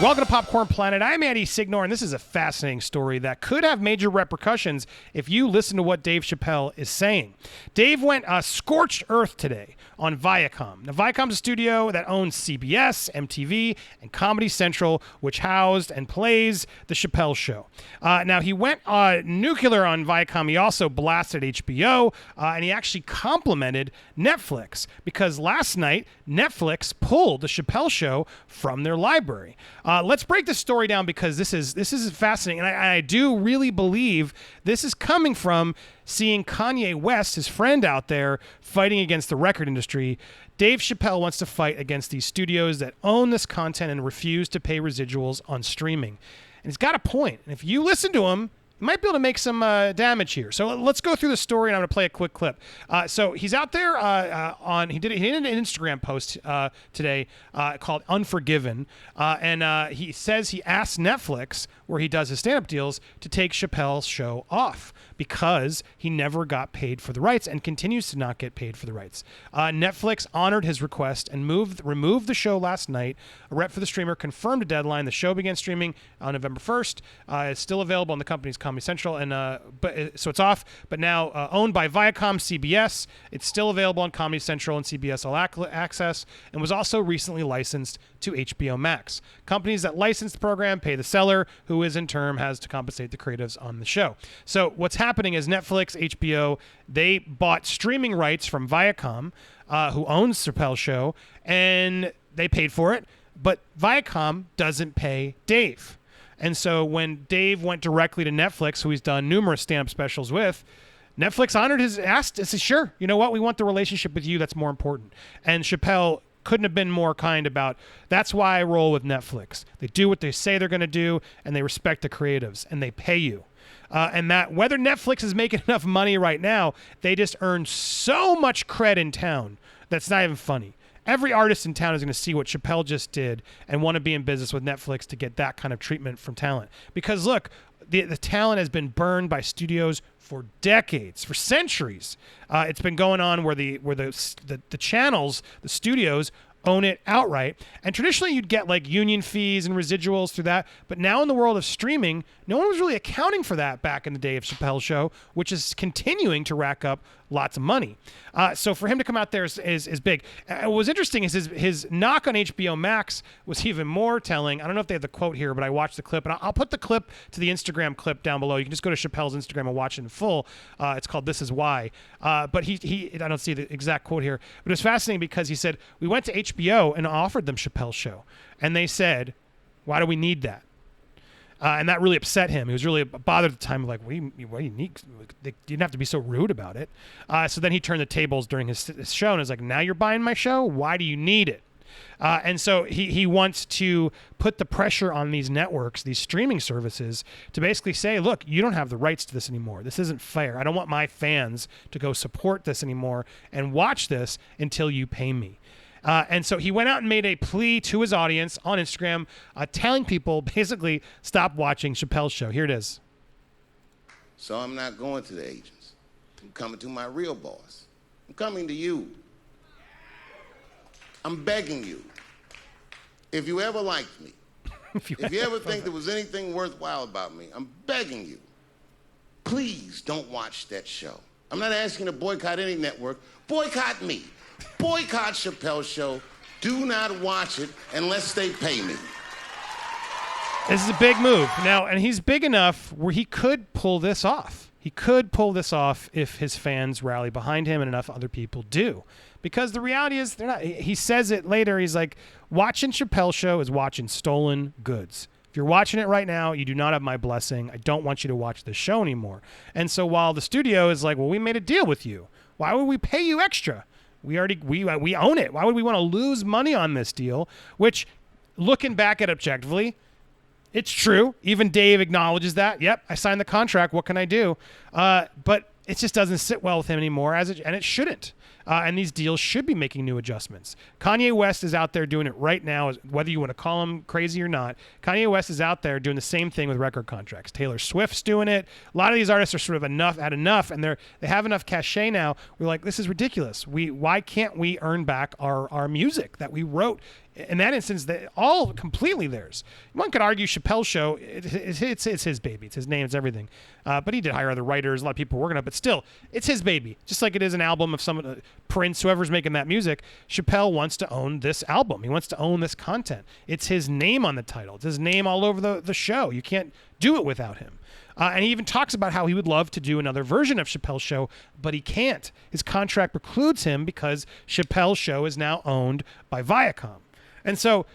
Welcome to Popcorn Planet. I'm Andy Signor, and this is a fascinating story that could have major repercussions if you listen to what Dave Chappelle is saying. Dave went scorched earth today on Viacom. Now, Viacom's a studio that owns CBS, MTV, and Comedy Central, which housed and plays The Chappelle Show. Now, he went nuclear on Viacom. He also blasted HBO, and he actually complimented Netflix because last night, Netflix pulled The Chappelle Show from their library. Let's break this story down because this is fascinating, and I do really believe this is coming from seeing Kanye West, his friend out there, fighting against the record industry. Dave Chappelle wants to fight against these studios that own this content and refuse to pay residuals on streaming. And he's got a point. And if you listen to him, you might be able to make some damage here. So let's go through the story, and I'm going to play a quick clip. So he's out there he did an Instagram post today called Unforgiven, and he says he asked Netflix, where he does his stand-up deals, to take Chappelle's show off because he never got paid for the rights and continues to not get paid for the rights. Netflix honored his request and removed the show last night. A rep for the streamer confirmed a deadline. The show began streaming on November 1st. It's still available on the company's Comedy Central, and so it's off. But now owned by Viacom, CBS, it's still available on Comedy Central and CBS All Access, and was also recently licensed to HBO Max. Companies that license the program pay the seller, who is in turn has to compensate the creatives on the show. So what's happening is Netflix, HBO, they bought streaming rights from Viacom, who owns Chappelle's show, and they paid for it, but Viacom doesn't pay Dave. And so when Dave went directly to Netflix, who he's done numerous stand-up specials with, Netflix honored his ask and said, sure, you know what? We want the relationship with you. That's more important. And Chappelle couldn't have been more kind about, that's why I roll with Netflix. They do what they say they're going to do, and they respect the creatives, and they pay you. And that whether Netflix is making enough money right now, they just earn so much cred in town that's not even funny. Every artist in town is going to see what Chappelle just did and want to be in business with Netflix to get that kind of treatment from talent. Because look, the talent has been burned by studios for decades, for centuries. It's been going on where the channels, the studios, own it outright. And traditionally you'd get like union fees and residuals through that. But now in the world of streaming, no one was really accounting for that back in the day of Chappelle's show, which is continuing to rack up lots of money. So for him to come out there is big. What was interesting is his knock on HBO Max was even more telling. I don't know if they have the quote here, but I watched the clip, and I'll put the clip to the Instagram clip down below. You can just go to Chappelle's Instagram and watch it in full. It's called This Is Why. But he I don't see the exact quote here, but it was fascinating because he said, we went to HBO and offered them Chappelle's show, and they said, why do we need that? And that really upset him. He was really bothered at the time, like, what do you need? You didn't have to be so rude about it. So then he turned the tables during his show and was like, now you're buying my show? Why do you need it? And so he wants to put the pressure on these networks, these streaming services, to basically say, look, you don't have the rights to this anymore. This isn't fair. I don't want my fans to go support this anymore and watch this until you pay me. And so he went out and made a plea to his audience on Instagram, telling people basically stop watching Chappelle's show. Here it is. So I'm not going to the agents. I'm coming to my real boss. I'm coming to you. I'm begging you. If you ever liked me, if you ever think there was anything worthwhile about me, I'm begging you. Please don't watch that show. I'm not asking you to boycott any network. Boycott me. Boycott Chappelle's show. Do not watch it unless they pay me. This is a big move. Now, and he's big enough where he could pull this off. He could pull this off if his fans rally behind him and enough other people do. Because the reality is, they're not. He says it later. He's like, watching Chappelle's show is watching stolen goods. If you're watching it right now, you do not have my blessing. I don't want you to watch this show anymore. And so while the studio is like, well, we made a deal with you. Why would we pay you extra? We own it. Why would we want to lose money on this deal? Which, looking back at it objectively, it's true. Even Dave acknowledges that. Yep, I signed the contract. What can I do? But it just doesn't sit well with him anymore, and it shouldn't. And these deals should be making new adjustments. Kanye West is out there doing it right now, whether you want to call him crazy or not. Kanye West is out there doing the same thing with record contracts. Taylor Swift's doing it. A lot of these artists are sort of had enough, and they have enough cachet now. We're like, this is ridiculous. Why can't we earn back our music that we wrote In that instance, they all completely theirs. One could argue Chappelle's show, it's his baby. It's his name. It's everything. But he did hire other writers. A lot of people working on it. But still, it's his baby. Just like it is an album of someone, Prince, whoever's making that music. Chappelle wants to own this album. He wants to own this content. It's his name on the title. It's his name all over the show. You can't do it without him. And he even talks about how he would love to do another version of Chappelle's show, but he can't. His contract precludes him because Chappelle's show is now owned by Viacom. And so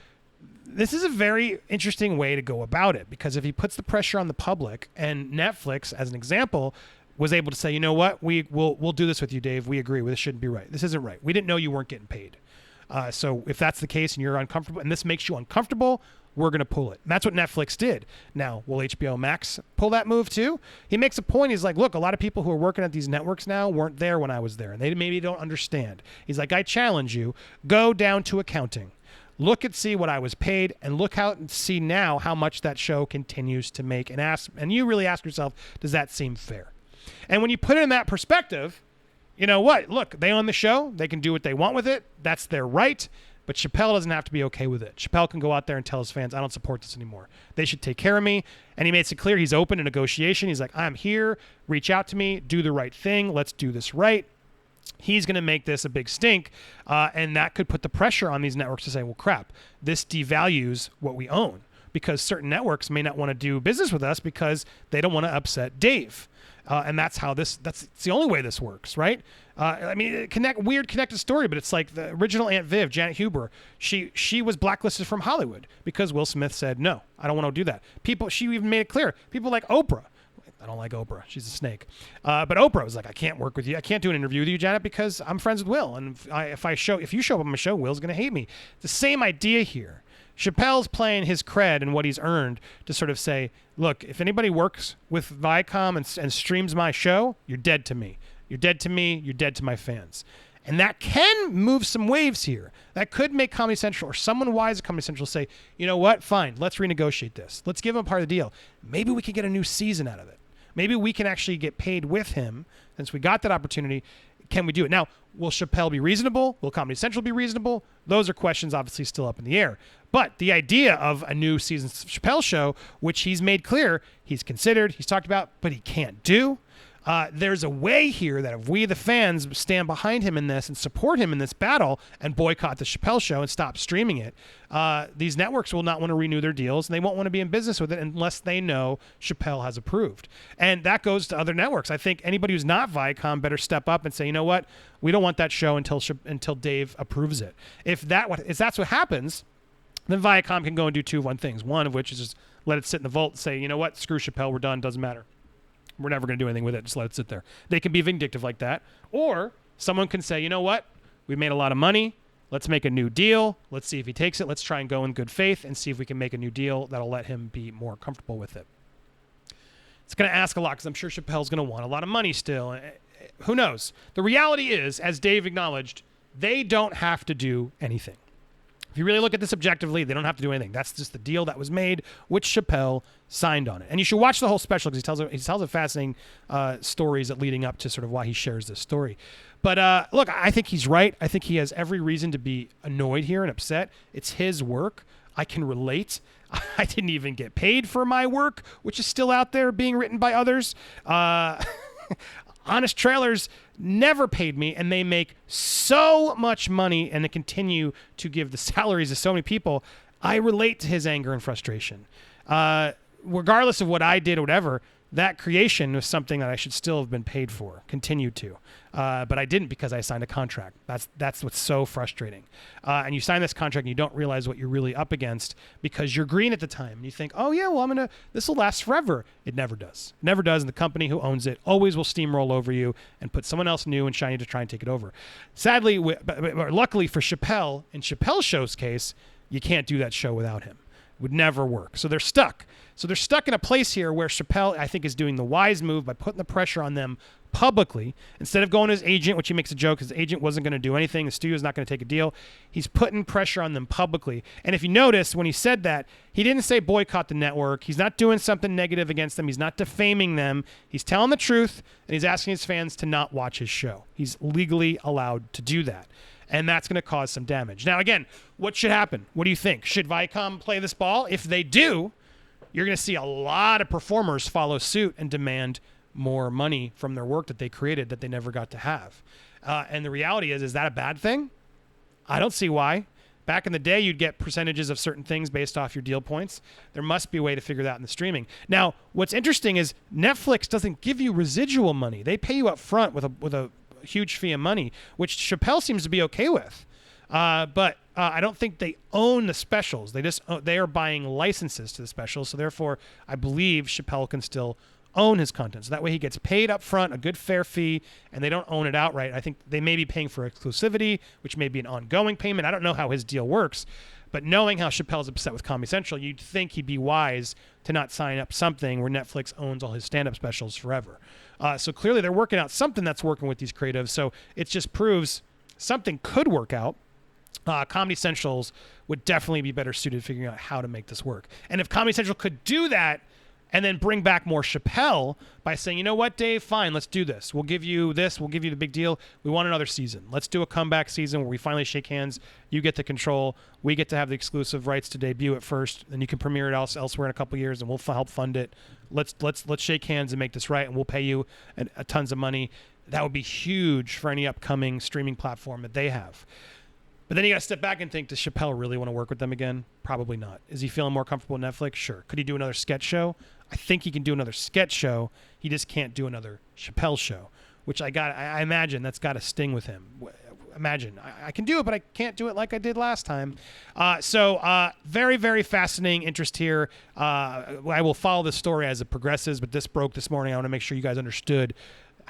this is a very interesting way to go about it, because if he puts the pressure on the public, and Netflix, as an example, was able to say, you know what, we'll do this with you, Dave. We agree. This shouldn't be right. This isn't right. We didn't know you weren't getting paid. So if that's the case and you're uncomfortable and this makes you uncomfortable, we're going to pull it. And that's what Netflix did. Now, will HBO Max pull that move too? He makes a point. He's like, look, a lot of people who are working at these networks now weren't there when I was there, and they maybe don't understand. He's like, I challenge you, go down to accounting. Look and see what I was paid, and look out and see now how much that show continues to make, and you really ask yourself, does that seem fair? And when you put it in that perspective, you know what? Look, they own the show. They can do what they want with it. That's their right. But Chappelle doesn't have to be okay with it. Chappelle can go out there and tell his fans, I don't support this anymore. They should take care of me. And he makes it clear he's open to negotiation. He's like, I'm here. Reach out to me. Do the right thing. Let's do this right. He's going to make this a big stink, and that could put the pressure on these networks to say, well, crap, this devalues what we own, because certain networks may not want to do business with us because they don't want to upset Dave. And that's the only way this works, right? I mean, connected story, but it's like the original Aunt Viv, Janet Huber. She was blacklisted from Hollywood because Will Smith said, no, I don't want to do that. She even made it clear. People like Oprah. I don't like Oprah. She's a snake. But Oprah was like, I can't work with you. I can't do an interview with you, Janet, because I'm friends with Will. And if you show up on my show, Will's going to hate me. The same idea here. Chappelle's playing his cred and what he's earned to sort of say, look, if anybody works with Viacom and streams my show, you're dead to me. You're dead to me. You're dead to my fans. And that can move some waves here. That could make Comedy Central or someone wise at Comedy Central say, you know what, fine, let's renegotiate this. Let's give him part of the deal. Maybe we can get a new season out of it. Maybe we can actually get paid with him. Since we got that opportunity, can we do it? Now, will Chappelle be reasonable? Will Comedy Central be reasonable? Those are questions obviously still up in the air. But the idea of a new season of Chappelle show, which he's made clear, he's considered, he's talked about, but he can't do. There's a way here that if we, the fans, stand behind him in this and support him in this battle and boycott the Chappelle show and stop streaming it, these networks will not want to renew their deals, and they won't want to be in business with it unless they know Chappelle has approved. And that goes to other networks. I think anybody who's not Viacom better step up and say, you know what, we don't want that show until Dave approves it. If that's what happens, then Viacom can go and do one things. One of which is just let it sit in the vault and say, you know what, screw Chappelle, we're done, doesn't matter. We're never going to do anything with it. Just let it sit there. They can be vindictive like that. Or someone can say, you know what? We made a lot of money. Let's make a new deal. Let's see if he takes it. Let's try and go in good faith and see if we can make a new deal that'll let him be more comfortable with it. It's going to ask a lot because I'm sure Chappelle's going to want a lot of money still. Who knows? The reality is, as Dave acknowledged, they don't have to do anything. If you really look at this objectively, they don't have to do anything. That's just the deal that was made, which Chappelle signed on it. And you should watch the whole special because he tells a fascinating stories that leading up to sort of why he shares this story. But look, I think he's right. I think he has every reason to be annoyed here and upset. It's his work. I can relate. I didn't even get paid for my work, which is still out there being written by others. Honest Trailers never paid me, and they make so much money and they continue to give the salaries to so many people. I relate to his anger and frustration. Regardless of what I did or whatever, that creation was something that I should still have been paid for, continue to. But I didn't because I signed a contract. That's what's so frustrating. And you sign this contract and you don't realize what you're really up against because you're green at the time. And you think, oh yeah, well this will last forever. It never does. It never does. And the company who owns it always will steamroll over you and put someone else new and shiny to try and take it over. Sadly, but luckily for Chappelle, in Chappelle's show's case, you can't do that show without him. It would never work. So they're stuck. So they're stuck in a place here where Chappelle, I think, is doing the wise move by putting the pressure on them publicly. Instead of going to his agent, which he makes a joke, his agent wasn't going to do anything, the studio's not going to take a deal, he's putting pressure on them publicly. And if you notice, when he said that, he didn't say boycott the network. He's not doing something negative against them. He's not defaming them. He's telling the truth, and he's asking his fans to not watch his show. He's legally allowed to do that. and that's going to cause some damage. Now, again, what should happen? What do you think? Should Viacom play this ball? If they do, you're going to see a lot of performers follow suit and demand more money from their work that they created that they never got to have. And the reality is that a bad thing? I don't see why. Back in the day, you'd get percentages of certain things based off your deal points. There must be a way to figure that in the streaming. Now, what's interesting is Netflix doesn't give you residual money. They pay you up front with a huge fee of money, which Chappelle seems to be okay with. But I don't think they own the specials. They are buying licenses to the specials. So therefore, I believe Chappelle can still own his content. So that way he gets paid up front, a good fair fee, and they don't own it outright. I think they may be paying for exclusivity, which may be an ongoing payment. I don't know how his deal works, but knowing how Chappelle's upset with Comedy Central, you'd think he'd be wise to not sign up something where Netflix owns all his stand-up specials forever. So clearly they're working out something that's working with these creatives. So it just proves something could work out. Comedy Central's would definitely be better suited figuring out how to make this work. And if Comedy Central could do that, and then bring back more Chappelle by saying, you know what, Dave, fine, let's do this. We'll give you this. We'll give you the big deal. We want another season. Let's do a comeback season where we finally shake hands. You get the control. We get to have the exclusive rights to debut it first. Then you can premiere it elsewhere in a couple years, and we'll help fund it. Let's shake hands and make this right, and we'll pay you a tons of money. That would be huge for any upcoming streaming platform that they have. But then you got to step back and think, does Chappelle really want to work with them again? Probably not. Is he feeling more comfortable with Netflix? Sure. Could he do another sketch show? I think he can do another sketch show. He just can't do another Chappelle show, which I imagine that's got to sting with him. Imagine. I can do it, but I can't do it like I did last time. So very, very fascinating interest here. I will follow this story as it progresses, but this broke this morning. I want to make sure you guys understood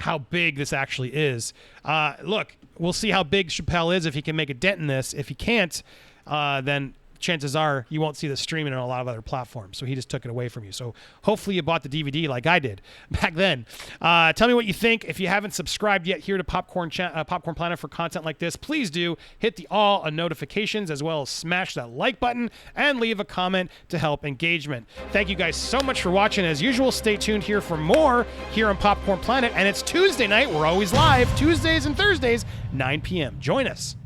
how big this actually is. Look, we'll see how big Chappelle is if he can make a dent in this. If he can't, then chances are you won't see the streaming on a lot of other platforms. So he just took it away from you. So hopefully you bought the DVD like I did back then. Tell me what you think. If you haven't subscribed yet here to Popcorn Planet for content like this, please do hit the all on notifications, as well as smash that like button and leave a comment to help engagement. Thank you guys so much for watching. As usual, stay tuned here for more here on Popcorn Planet. And it's Tuesday night. We're always live Tuesdays and Thursdays, 9 p.m. Join us.